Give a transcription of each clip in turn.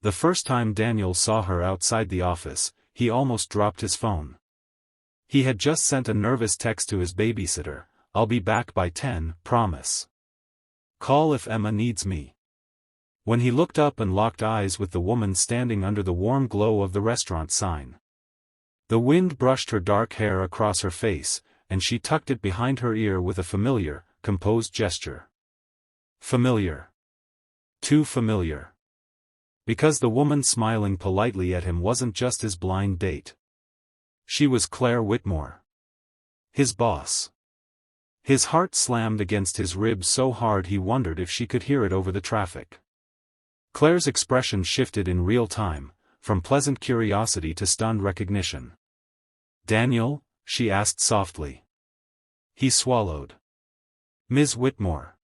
The first time Daniel saw her outside the office, he almost dropped his phone. He had just sent a nervous text to his babysitter, "I'll be back by 10, promise. Call if Emma needs me." When he looked up and locked eyes with the woman standing under the warm glow of the restaurant sign. The wind brushed her dark hair across her face, and she tucked it behind her ear with a familiar, composed gesture. Familiar. Too familiar. Because the woman smiling politely at him wasn't just his blind date. She was Claire Whitmore. His boss. His heart slammed against his ribs so hard he wondered if she could hear it over the traffic. Claire's expression shifted in real time, from pleasant curiosity to stunned recognition. "Daniel?" she asked softly. He swallowed. "Ms. Whitmore."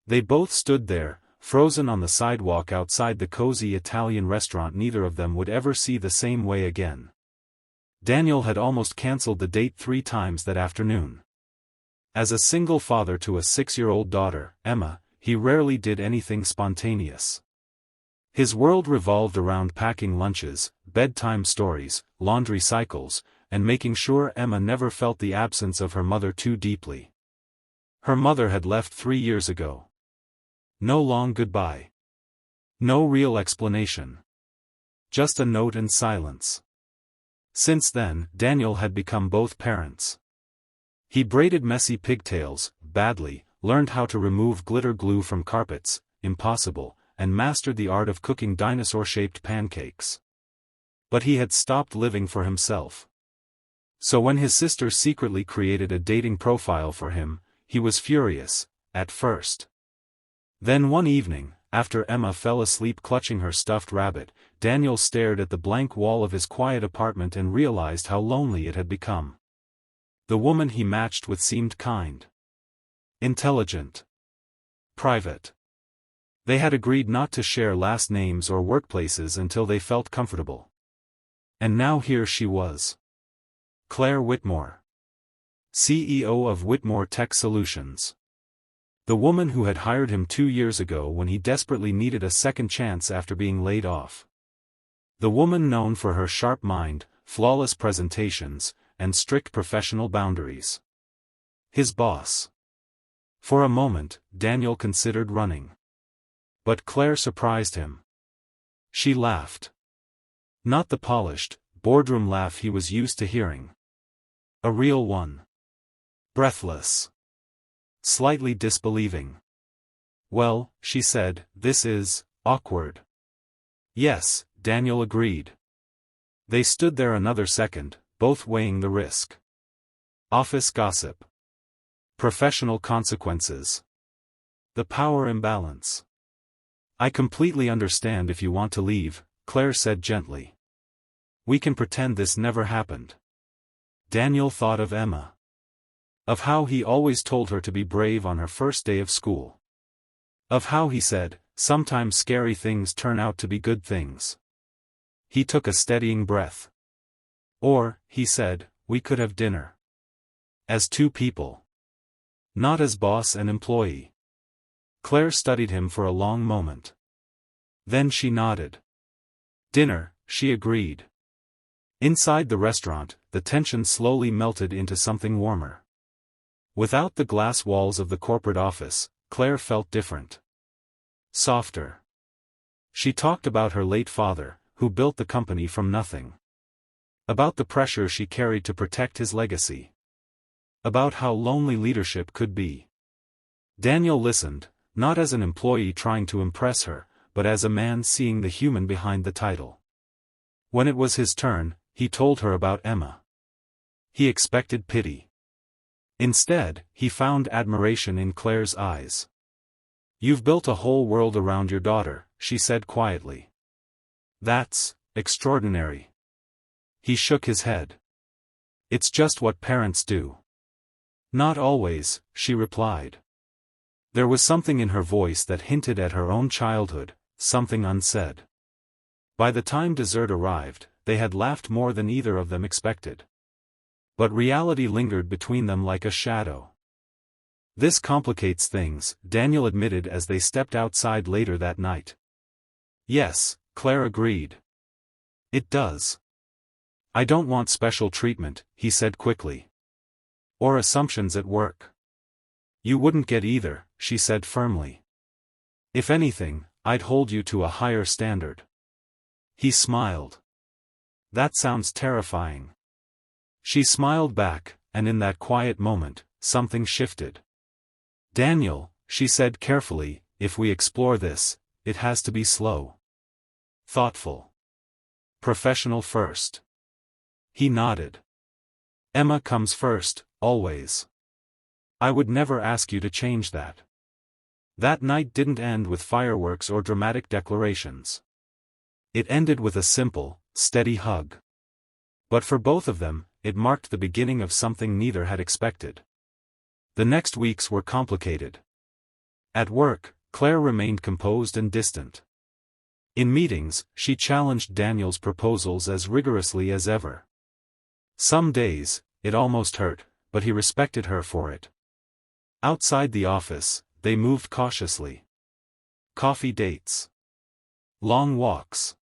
They both stood there, frozen on the sidewalk outside the cozy Italian restaurant neither of them would ever see the same way again. Daniel had almost cancelled the date 3 times that afternoon. As a single father to a 6-year-old daughter, Emma, he rarely did anything spontaneous. His world revolved around packing lunches, bedtime stories, laundry cycles, and making sure Emma never felt the absence of her mother too deeply. Her mother had left 3 years ago. No long goodbye. No real explanation. Just a note and silence. Since then, Daniel had become both parents. He braided messy pigtails, badly, learned how to remove glitter glue from carpets, impossible, and mastered the art of cooking dinosaur-shaped pancakes. But he had stopped living for himself. So when his sister secretly created a dating profile for him, he was furious, at first. Then one evening, after Emma fell asleep clutching her stuffed rabbit, Daniel stared at the blank wall of his quiet apartment and realized how lonely it had become. The woman he matched with seemed kind. Intelligent. Private. They had agreed not to share last names or workplaces until they felt comfortable. And now here she was. Claire Whitmore. CEO of Whitmore Tech Solutions. The woman who had hired him 2 years ago when he desperately needed a second chance after being laid off. The woman known for her sharp mind, flawless presentations, and strict professional boundaries. His boss. For a moment, Daniel considered running. But Claire surprised him. She laughed. Not the polished, boardroom laugh he was used to hearing. A real one. Breathless. Slightly disbelieving. "Well," she said, "this is awkward." "Yes," Daniel agreed. They stood there another second, both weighing the risk. Office gossip. Professional consequences. The power imbalance. "I completely understand if you want to leave," Claire said gently. "We can pretend this never happened." Daniel thought of Emma. Of how he always told her to be brave on her first day of school. Of how he said, sometimes scary things turn out to be good things. He took a steadying breath. Or, he said, we could have dinner. As 2 people. Not as boss and employee. Claire studied him for a long moment. Then she nodded. "Dinner," she agreed. Inside the restaurant, the tension slowly melted into something warmer. Without the glass walls of the corporate office, Claire felt different. Softer. She talked about her late father, who built the company from nothing. About the pressure she carried to protect his legacy. About how lonely leadership could be. Daniel listened, not as an employee trying to impress her, but as a man seeing the human behind the title. When it was his turn, he told her about Emma. He expected pity. Instead, he found admiration in Claire's eyes. "You've built a whole world around your daughter," she said quietly. "That's extraordinary." He shook his head. "It's just what parents do." "Not always," she replied. There was something in her voice that hinted at her own childhood, something unsaid. By the time dessert arrived, they had laughed more than either of them expected. But reality lingered between them like a shadow. "This complicates things," Daniel admitted as they stepped outside later that night. "Yes," Claire agreed. It does. I don't want special treatment, he said quickly. Or assumptions at work. You wouldn't get either, she said firmly. If anything, I'd hold you to a higher standard. He smiled. That sounds terrifying. She smiled back, and in that quiet moment, something shifted. Daniel, she said carefully, if we explore this, it has to be slow. Thoughtful. Professional first. He nodded. Emma comes first, always. I would never ask you to change that. That night didn't end with fireworks or dramatic declarations. It ended with a simple, steady hug. But for both of them, it marked the beginning of something neither had expected. The next weeks were complicated. At work, Claire remained composed and distant. In meetings, she challenged Daniel's proposals as rigorously as ever. Some days, it almost hurt, but he respected her for it. Outside the office, they moved cautiously. Coffee dates. Long walks.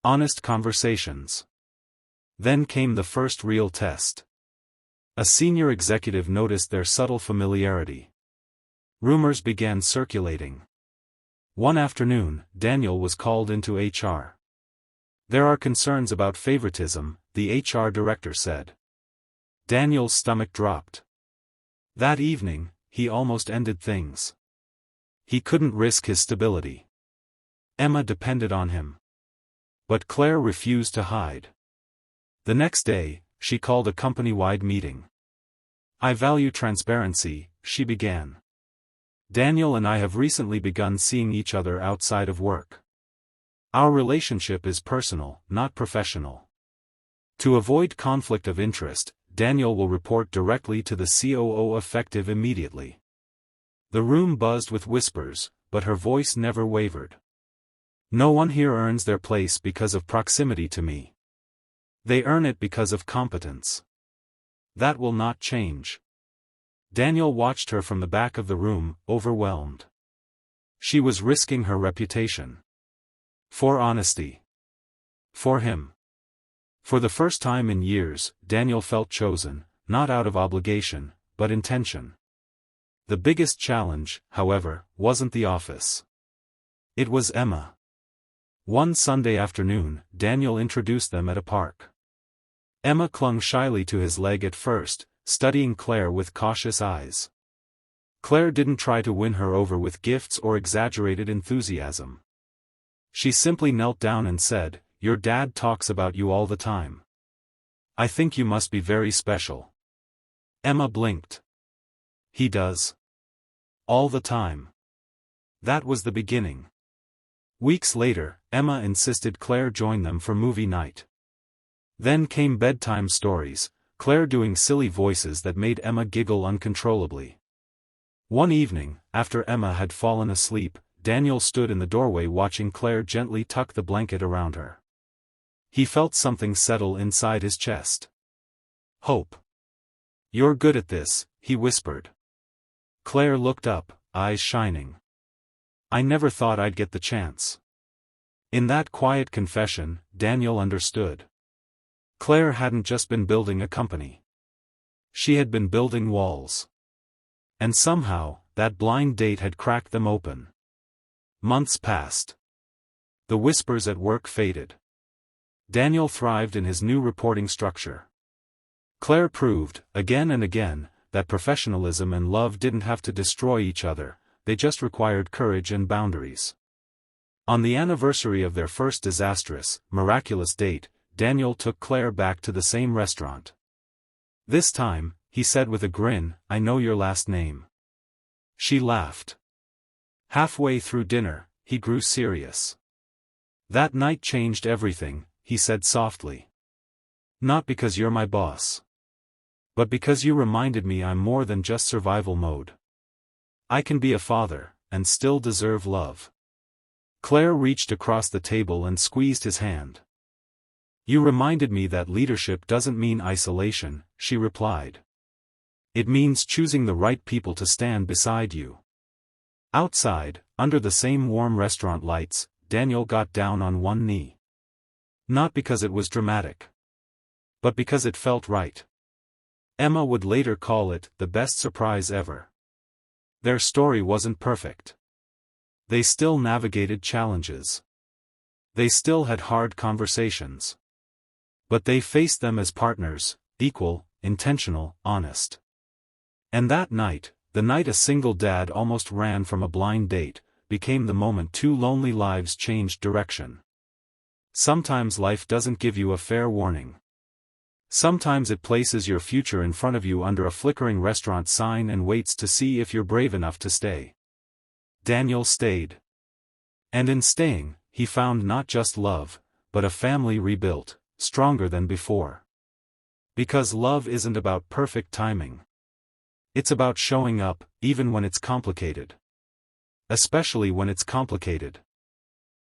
Honest conversations. Then came the first real test. A senior executive noticed their subtle familiarity. Rumors began circulating. One afternoon, Daniel was called into HR. There are concerns about favoritism, the HR director said. Daniel's stomach dropped. That evening, he almost ended things. He couldn't risk his stability. Emma depended on him. But Claire refused to hide. The next day, she called a company-wide meeting. I value transparency, she began. Daniel and I have recently begun seeing each other outside of work. Our relationship is personal, not professional. To avoid conflict of interest, Daniel will report directly to the COO effective immediately. The room buzzed with whispers, but her voice never wavered. No one here earns their place because of proximity to me. They earn it because of competence. That will not change. Daniel watched her from the back of the room, overwhelmed. She was risking her reputation. For honesty. For him. For the first time in years, Daniel felt chosen, not out of obligation, but intention. The biggest challenge, however, wasn't the office. It was Emma. One Sunday afternoon, Daniel introduced them at a park. Emma clung shyly to his leg at first, studying Claire with cautious eyes. Claire didn't try to win her over with gifts or exaggerated enthusiasm. She simply knelt down and said, "Your dad talks about you all the time. I think you must be very special." Emma blinked. He does. All the time. That was the beginning. Weeks later, Emma insisted Claire join them for movie night. Then came bedtime stories, Claire doing silly voices that made Emma giggle uncontrollably. One evening, after Emma had fallen asleep, Daniel stood in the doorway watching Claire gently tuck the blanket around her. He felt something settle inside his chest. Hope. You're good at this, he whispered. Claire looked up, eyes shining. I never thought I'd get the chance. In that quiet confession, Daniel understood. Claire hadn't just been building a company. She had been building walls. And somehow, that blind date had cracked them open. Months passed. The whispers at work faded. Daniel thrived in his new reporting structure. Claire proved, again and again, that professionalism and love didn't have to destroy each other, they just required courage and boundaries. On the anniversary of their first disastrous, miraculous date, Daniel took Claire back to the same restaurant. This time, he said with a grin, I know your last name. She laughed. Halfway through dinner, he grew serious. That night changed everything, he said softly. Not because you're my boss. But because you reminded me I'm more than just survival mode. I can be a father, and still deserve love. Claire reached across the table and squeezed his hand. You reminded me that leadership doesn't mean isolation, she replied. It means choosing the right people to stand beside you. Outside, under the same warm restaurant lights, Daniel got down on one knee. Not because it was dramatic, but because it felt right. Emma would later call it the best surprise ever. Their story wasn't perfect. They still navigated challenges. They still had hard conversations. But they faced them as partners, equal, intentional, honest. And that night, the night a single dad almost ran from a blind date, became the moment two lonely lives changed direction. Sometimes life doesn't give you a fair warning. Sometimes it places your future in front of you under a flickering restaurant sign and waits to see if you're brave enough to stay. Daniel stayed. And in staying, he found not just love, but a family rebuilt, stronger than before. Because love isn't about perfect timing. It's about showing up, even when it's complicated. Especially when it's complicated.